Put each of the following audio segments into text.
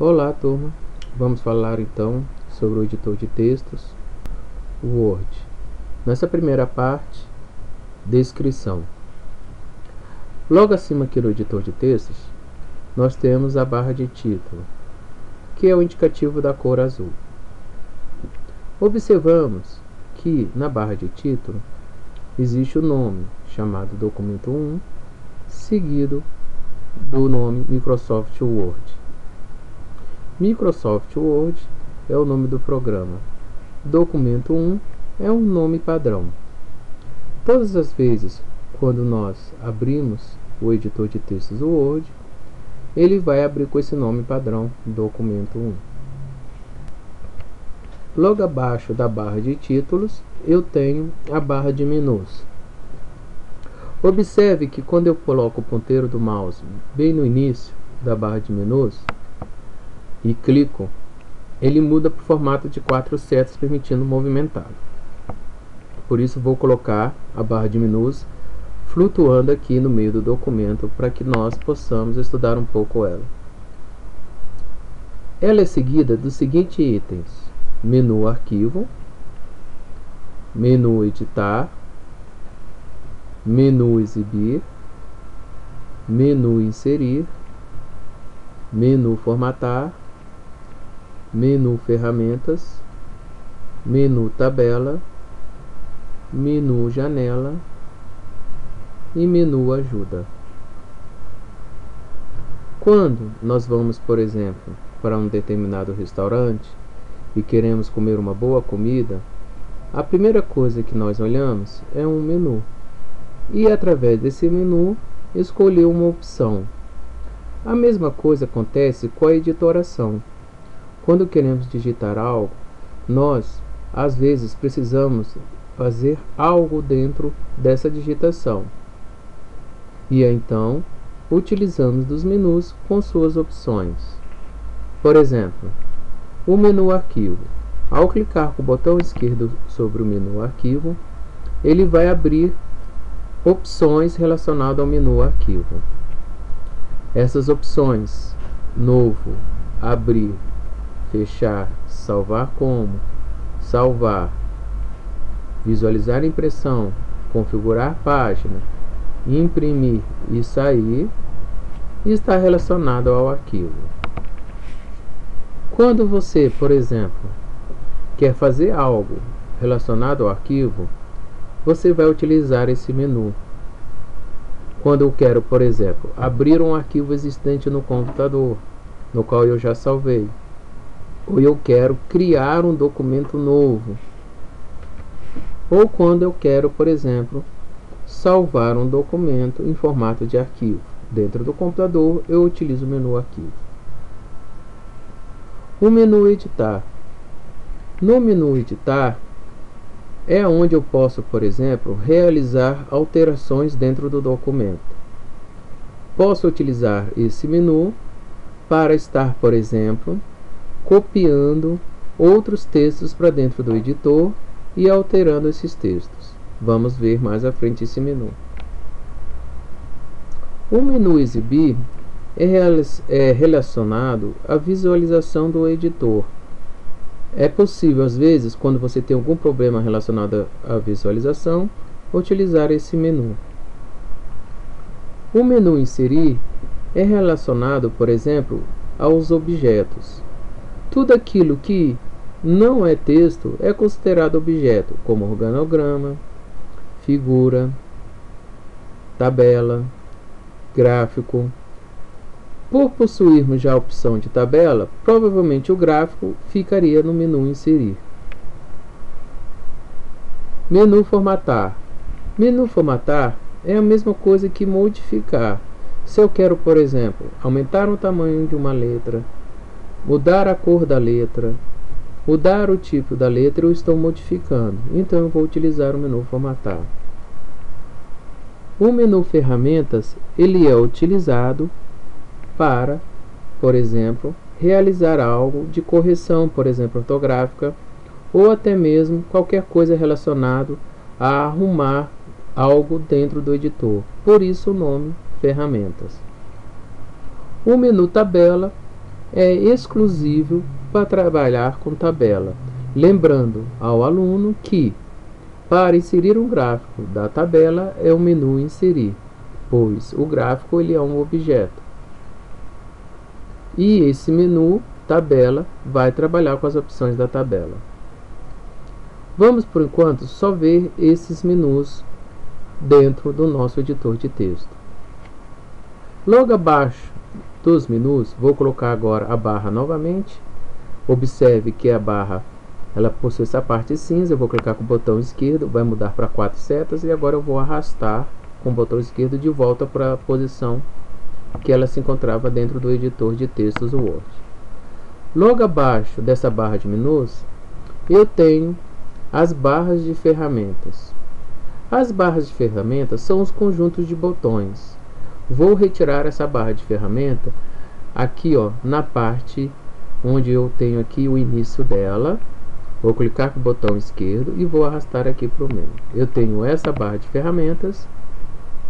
Olá, turma! Vamos falar então sobre o editor de textos, o Word. Nessa primeira parte, descrição. Logo acima aqui no editor de textos, nós temos a barra de título, que é o indicativo da cor azul. Observamos que na barra de título existe o nome, chamado documento 1, seguido do nome Microsoft Word. Microsoft Word é o nome do programa. Documento 1 é um nome padrão. Todas as vezes quando nós abrimos o editor de textos Word, ele vai abrir com esse nome padrão, Documento 1. Logo abaixo da barra de títulos, eu tenho a barra de menus. Observe que quando eu coloco o ponteiro do mouse bem no início da barra de menus e clico, ele muda para o formato de 4 setas, permitindo movimentá-lo. Por isso vou colocar a barra de menus flutuando aqui no meio do documento para que nós possamos estudar um pouco ela. Ela é seguida dos seguintes itens: menu arquivo, menu editar, menu exibir, menu inserir, menu formatar, menu ferramentas, menu tabela, menu janela e menu ajuda. Quando nós vamos, por exemplo, para um determinado restaurante e queremos comer uma boa comida, a primeira coisa que nós olhamos é um menu e, através desse menu, escolher uma opção. A mesma coisa acontece com a editoração. Quando queremos digitar algo, nós, às vezes, precisamos fazer algo dentro dessa digitação. E então, utilizamos dos menus com suas opções. Por exemplo, o menu arquivo. Ao clicar com o botão esquerdo sobre o menu arquivo, ele vai abrir opções relacionadas ao menu arquivo. Essas opções: novo, abrir, fechar, salvar como, salvar, visualizar impressão, configurar página, imprimir e sair, está relacionado ao arquivo. Quando você, por exemplo, quer fazer algo relacionado ao arquivo, você vai utilizar esse menu. Quando eu quero, por exemplo, abrir um arquivo existente no computador, no qual eu já salvei, ou eu quero criar um documento novo, ou quando eu quero, por exemplo, salvar um documento em formato de arquivo dentro do computador, eu utilizo o menu arquivo. O menu editar. No menu editar é onde eu posso, por exemplo, realizar alterações dentro do documento. Posso utilizar esse menu para estar, por exemplo, copiando outros textos para dentro do editor e alterando esses textos. Vamos ver mais à frente esse menu. O menu exibir é relacionado à visualização do editor. É possível, às vezes, quando você tem algum problema relacionado à visualização, utilizar esse menu. O menu inserir é relacionado, por exemplo, aos objetos. Tudo aquilo que não é texto é considerado objeto, como organograma, figura, tabela, gráfico. Por possuirmos já a opção de tabela, provavelmente o gráfico ficaria no menu inserir. Menu formatar. Menu formatar é a mesma coisa que modificar. Se eu quero, por exemplo, aumentar o tamanho de uma letra, mudar a cor da letra, mudar o tipo da letra, eu estou modificando. Então eu vou utilizar o menu formatar. O menu ferramentas, ele é utilizado para, por exemplo, realizar algo de correção, por exemplo, ortográfica, ou até mesmo qualquer coisa relacionada a arrumar algo dentro do editor. Por isso o nome ferramentas. O menu tabela é exclusivo para trabalhar com tabela. Lembrando ao aluno que, para inserir um gráfico da tabela, é o menu Inserir, pois o gráfico ele é um objeto. E esse menu Tabela vai trabalhar com as opções da tabela. Vamos, por enquanto, só ver esses menus dentro do nosso editor de texto. Logo abaixo dos menus, vou colocar agora a barra novamente. Observe que a barra ela possui essa parte cinza. Eu vou clicar com o botão esquerdo, vai mudar para 4 setas, e agora eu vou arrastar com o botão esquerdo de volta para a posição que ela se encontrava dentro do editor de textos Word. Logo abaixo dessa barra de menus, eu tenho as barras de ferramentas. As barras de ferramentas são os conjuntos de botões. Vou retirar essa barra de ferramenta aqui, ó, na parte onde eu tenho aqui o início dela. Vou clicar com o botão esquerdo e vou arrastar aqui para o meio. Eu tenho essa barra de ferramentas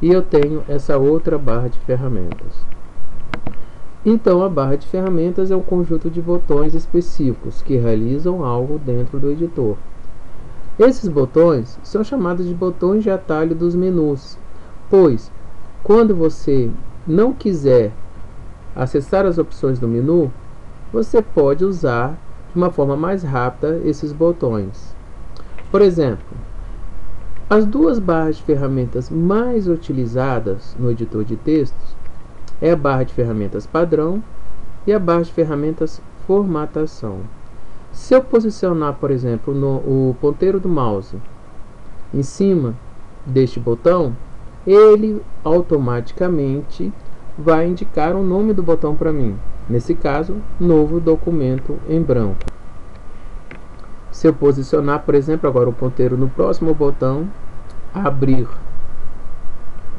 e eu tenho essa outra barra de ferramentas. Então, a barra de ferramentas é um conjunto de botões específicos que realizam algo dentro do editor. Esses botões são chamados de botões de atalho dos menus, pois quando você não quiser acessar as opções do menu, você pode usar de uma forma mais rápida esses botões. Por exemplo, as duas barras de ferramentas mais utilizadas no editor de textos é a barra de ferramentas padrão e a barra de ferramentas formatação. Se eu posicionar, por exemplo, o ponteiro do mouse em cima deste botão, ele automaticamente vai indicar o nome do botão para mim. Nesse caso, novo documento em branco. Se eu posicionar, por exemplo, agora o ponteiro no próximo botão, abrir.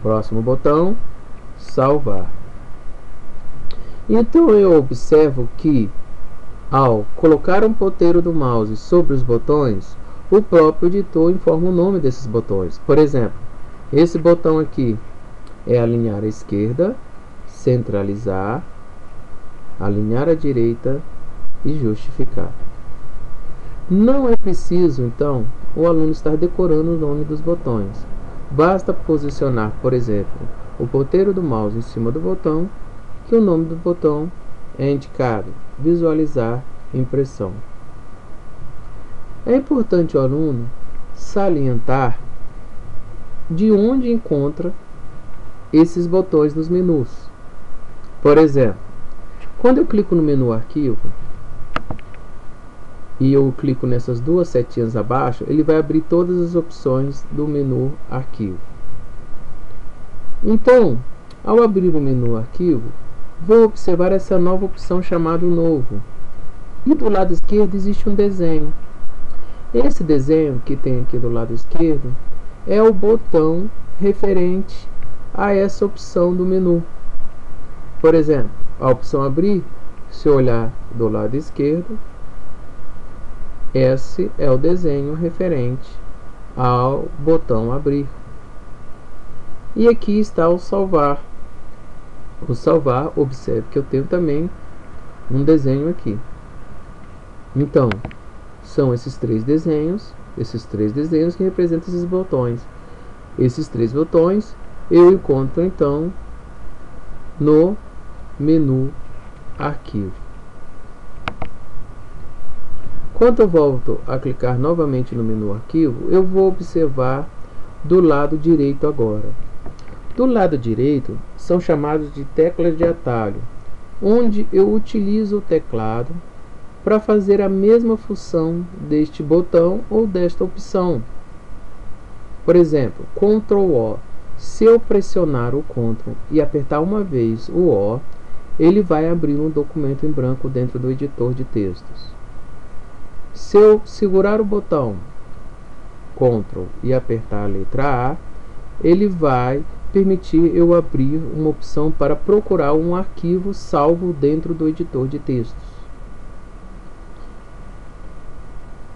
Próximo botão, salvar. Então eu observo que, ao colocar um ponteiro do mouse sobre os botões, o próprio editor informa o nome desses botões. Por exemplo, esse botão aqui é alinhar à esquerda, centralizar, alinhar à direita e justificar. Não é preciso, então, o aluno estar decorando o nome dos botões. Basta posicionar, por exemplo, o ponteiro do mouse em cima do botão, que o nome do botão é indicado. Visualizar impressão. É importante o aluno salientar de onde encontra esses botões nos menus. Por exemplo, quando eu clico no menu Arquivo e eu clico nessas duas setinhas abaixo, ele vai abrir todas as opções do menu Arquivo. Então, ao abrir o menu Arquivo, vou observar essa nova opção chamada Novo. E do lado esquerdo existe um desenho. Esse desenho que tem aqui do lado esquerdo é o botão referente a essa opção do menu. Por exemplo, a opção Abrir, se eu olhar do lado esquerdo, esse é o desenho referente ao botão Abrir. E aqui está o Salvar. O Salvar, observe que eu tenho também um desenho aqui. Então, são esses três desenhos que representam esses botões. Esses três botões eu encontro, então, no menu Arquivo. Quando eu volto a clicar novamente no menu Arquivo, eu vou observar do lado direito agora. Do lado direito são chamados de teclas de atalho, onde eu utilizo o teclado para fazer a mesma função deste botão ou desta opção. Por exemplo, Ctrl O. Se eu pressionar o Ctrl e apertar uma vez o O, ele vai abrir um documento em branco dentro do editor de textos. Se eu segurar o botão Ctrl e apertar a letra A, ele vai permitir eu abrir uma opção para procurar um arquivo salvo dentro do editor de textos.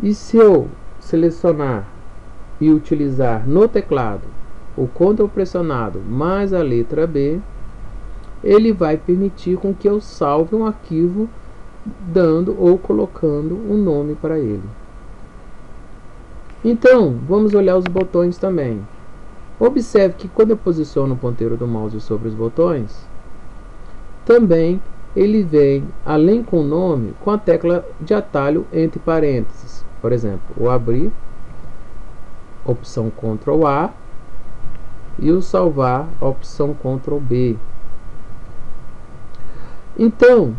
E se eu selecionar e utilizar no teclado o Ctrl pressionado mais a letra B, ele vai permitir com que eu salve um arquivo dando ou colocando um nome para ele. Então, vamos olhar os botões também. Observe que quando eu posiciono o ponteiro do mouse sobre os botões, também ele vem, além com o nome, com a tecla de atalho entre parênteses. Por exemplo, o abrir, opção Ctrl A, e o salvar, opção Ctrl B. Então,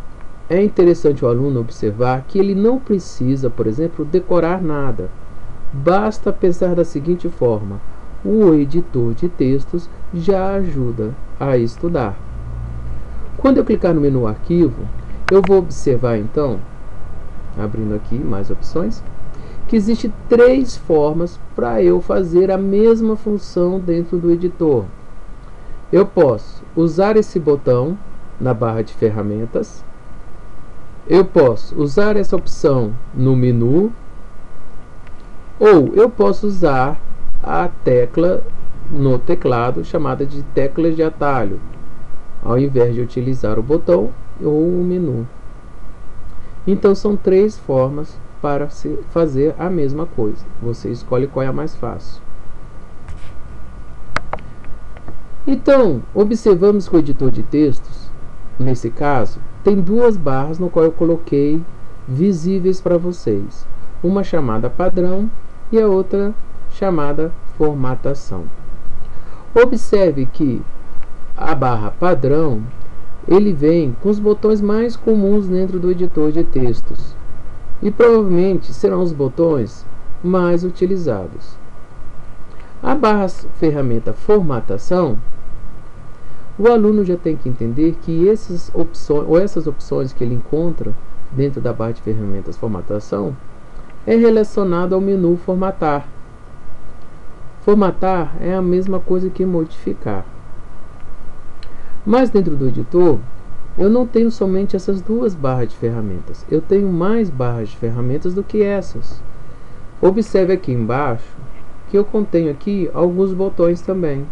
é interessante o aluno observar que ele não precisa, por exemplo, decorar nada. Basta pensar da seguinte forma: o editor de textos já ajuda a estudar. Quando eu clicar no menu Arquivo, eu vou observar então, abrindo aqui mais opções, que existem 3 formas para eu fazer a mesma função dentro do editor. Eu posso usar esse botão na barra de ferramentas, eu posso usar essa opção no menu, ou eu posso usar a tecla no teclado chamada de tecla de atalho, ao invés de utilizar o botão ou o menu. Então são 3 formas para se fazer a mesma coisa. Você escolhe qual é a mais fácil. Então, observamos que o editor de textos, nesse caso, tem 2 barras no qual eu coloquei visíveis para vocês. Uma chamada padrão e a outra chamada formatação. Observe que a barra padrão, ele vem com os botões mais comuns dentro do editor de textos e provavelmente serão os botões mais utilizados. A barra ferramenta formatação, o aluno já tem que entender que essas opções que ele encontra dentro da barra de ferramentas formatação é relacionado ao menu formatar. Formatar é a mesma coisa que modificar. Mas dentro do editor, eu não tenho somente essas 2 barras de ferramentas. Eu tenho mais barras de ferramentas do que essas. Observe aqui embaixo que eu contenho aqui alguns botões também.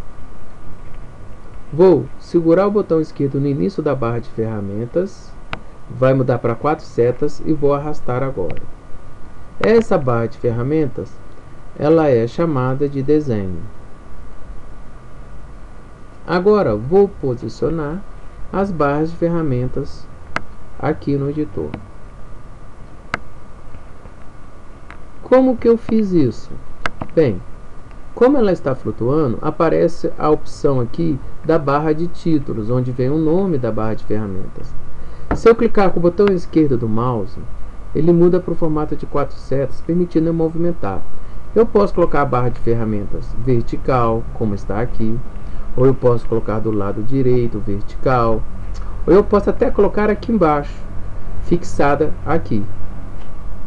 Vou segurar o botão esquerdo no início da barra de ferramentas, vai mudar para 4 setas e vou arrastar agora. Essa barra de ferramentas, ela é chamada de desenho. Agora vou posicionar as barras de ferramentas aqui no editor. Como que eu fiz isso? Bem, como ela está flutuando, aparece a opção aqui da barra de títulos, onde vem o nome da barra de ferramentas. Se eu clicar com o botão esquerdo do mouse, ele muda para o formato de 4 setas, permitindo eu movimentar. Eu posso colocar a barra de ferramentas vertical, como está aqui, ou eu posso colocar do lado direito vertical, ou eu posso até colocar aqui embaixo, fixada aqui.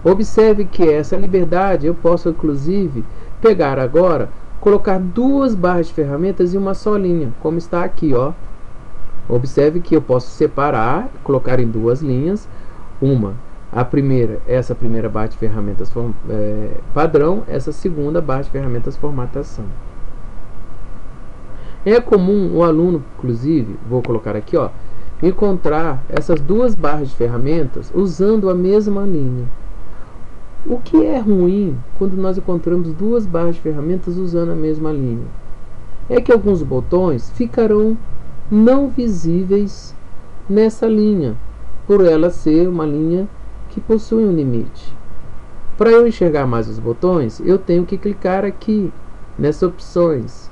Observe que essa liberdade eu posso inclusive pegar agora, colocar 2 barras de ferramentas em uma só linha, como está aqui, ó. Observe que eu posso separar, colocar em 2 linhas, essa primeira barra de ferramentas padrão, essa segunda barra de ferramentas formatação. É comum o aluno, inclusive, vou colocar aqui, ó, encontrar essas 2 barras de ferramentas usando a mesma linha. O que é ruim quando nós encontramos 2 barras de ferramentas usando a mesma linha? É que alguns botões ficarão não visíveis nessa linha, por ela ser uma linha que possui um limite. Para eu enxergar mais os botões, eu tenho que clicar aqui nessas opções,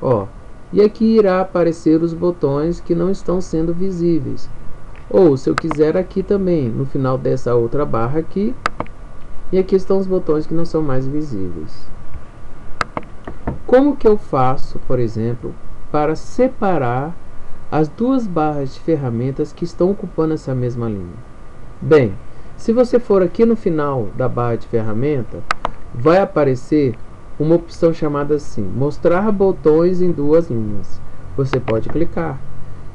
ó, e aqui irá aparecer os botões que não estão sendo visíveis. Ou se eu quiser aqui também, no final dessa outra barra aqui, e aqui estão os botões que não são mais visíveis. Como que eu faço, por exemplo, para separar as 2 barras de ferramentas que estão ocupando essa mesma linha? Bem, se você for aqui no final da barra de ferramenta, vai aparecer uma opção chamada assim, mostrar botões em 2 linhas. Você pode clicar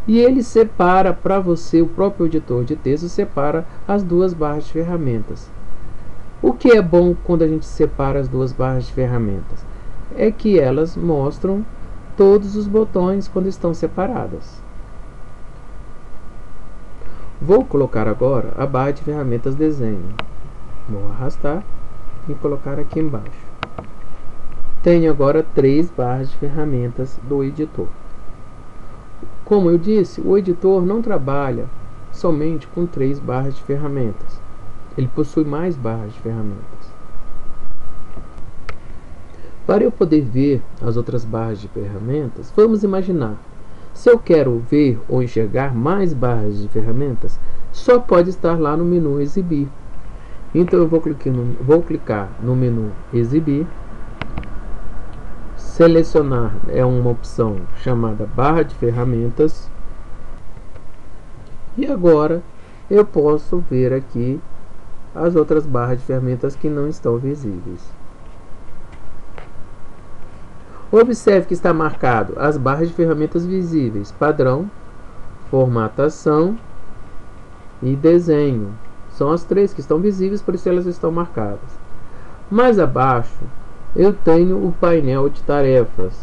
e ele separa para você, o próprio editor de texto separa as 2 barras de ferramentas. O que é bom quando a gente separa as 2 barras de ferramentas? É que elas mostram todos os botões quando estão separadas. Vou colocar agora a barra de ferramentas desenho. Vou arrastar e colocar aqui embaixo. Tenho agora 3 barras de ferramentas do editor. Como eu disse, o editor não trabalha somente com 3 barras de ferramentas. Ele possui mais barras de ferramentas. Para eu poder ver as outras barras de ferramentas, vamos imaginar. Se eu quero ver ou enxergar mais barras de ferramentas, só pode estar lá no menu Exibir. Então eu vou clicar no menu Exibir. Selecionar é uma opção chamada barra de ferramentas. E agora eu posso ver aqui as outras barras de ferramentas que não estão visíveis. Observe que está marcado as barras de ferramentas visíveis: padrão, formatação e desenho. São as 3 que estão visíveis, por isso elas estão marcadas. Mais abaixo eu tenho o painel de tarefas.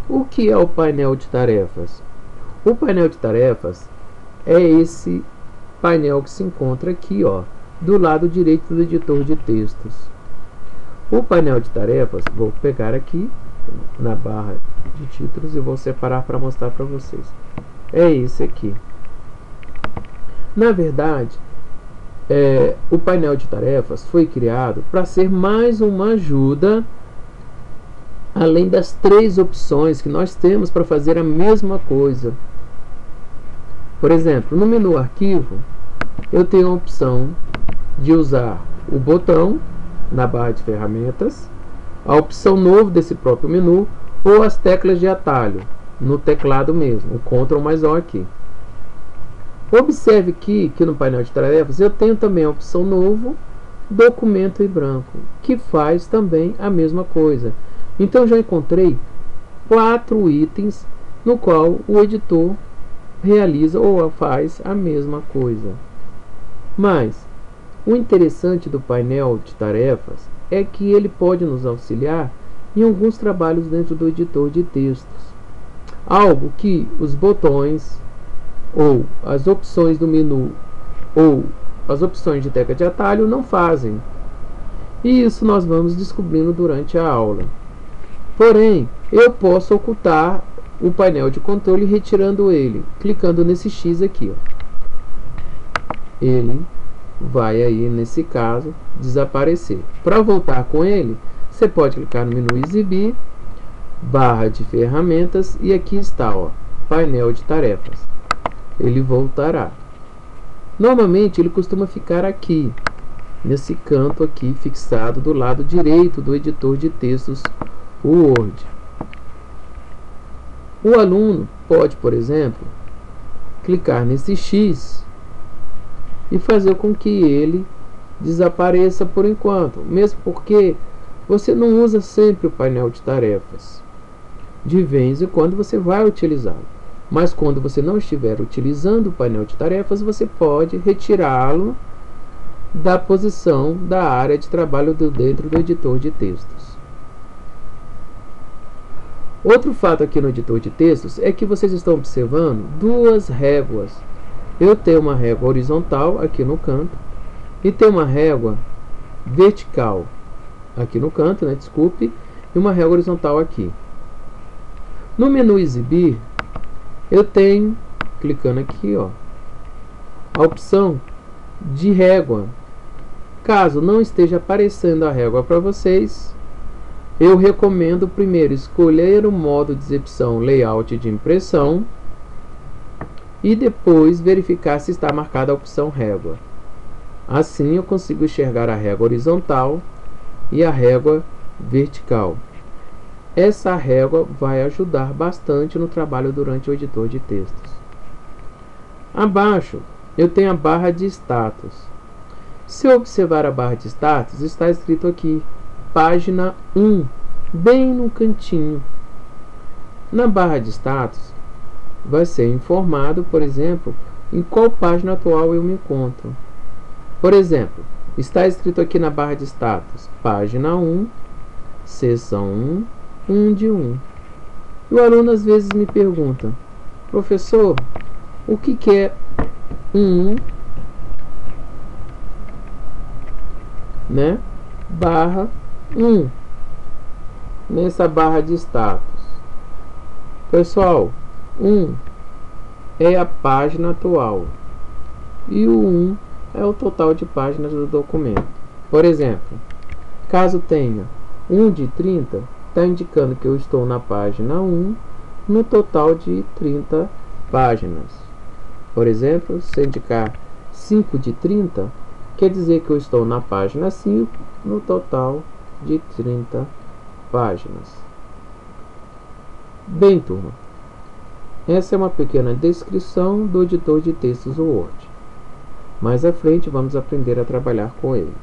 O que é o painel de tarefas? O painel de tarefas é esse painel que se encontra aqui, ó, do lado direito do editor de textos. O painel de tarefas, vou pegar aqui na barra de títulos e vou separar para mostrar para vocês. É esse aqui. Na verdade, o painel de tarefas foi criado para ser mais uma ajuda, além das 3 opções que nós temos para fazer a mesma coisa. Por exemplo, no menu Arquivo, eu tenho a opção de usar o botão na barra de ferramentas, a opção novo desse próprio menu, ou as teclas de atalho no teclado mesmo, o Ctrl mais O aqui. Observe que no painel de tarefas eu tenho também a opção novo, documento em branco, que faz também a mesma coisa. Então já encontrei 4 itens no qual o editor realiza ou faz a mesma coisa. Mas o interessante do painel de tarefas é que ele pode nos auxiliar em alguns trabalhos dentro do editor de textos. Algo que os botões ou as opções do menu ou as opções de tecla de atalho não fazem. E isso nós vamos descobrindo durante a aula. Porém, eu posso ocultar o painel de controle retirando ele, clicando nesse X aqui, ó. Ele vai aí, nesse caso, desaparecer. Para voltar com ele, você pode clicar no menu Exibir, barra de ferramentas, e aqui está, ó, painel de tarefas. Ele voltará. Normalmente ele costuma ficar aqui, nesse canto aqui, fixado do lado direito do editor de textos, o Word. O aluno pode, por exemplo, clicar nesse X e fazer com que ele desapareça por enquanto, mesmo porque você não usa sempre o painel de tarefas. De vez em quando você vai utilizá-lo, mas quando você não estiver utilizando o painel de tarefas, você pode retirá-lo da posição da área de trabalho dentro do editor de textos. Outro fato aqui no editor de textos é que vocês estão observando 2 réguas. Eu tenho uma régua horizontal aqui no canto e tenho uma régua vertical aqui no canto, né, desculpe, e uma régua horizontal aqui. No menu Exibir, eu tenho, clicando aqui, ó, a opção de régua. Caso não esteja aparecendo a régua para vocês, eu recomendo primeiro escolher o modo de exibição layout de impressão e depois verificar se está marcada a opção régua. Assim eu consigo enxergar a régua horizontal e a régua vertical. Essa régua vai ajudar bastante no trabalho durante o editor de textos. Abaixo eu tenho a barra de status. Se eu observar a barra de status, está escrito aqui página 1, bem no cantinho. Na barra de status vai ser informado, por exemplo, em qual página atual eu me encontro. Por exemplo, está escrito aqui na barra de status página 1, seção 1, 1 de 1. E o aluno às vezes me pergunta: professor, o que é 1 né? Barra 1. Nessa barra de status, pessoal, 1 é a página atual e o 1 é o total de páginas do documento. Por exemplo, caso tenha 1 de 30, está indicando que eu estou na página 1 no total de 30 páginas. Por exemplo, se indicar 5 de 30, quer dizer que eu estou na página 5 no total de 30 páginas. Bem, turma, essa é uma pequena descrição do editor de textos Word. Mais à frente vamos aprender a trabalhar com ele.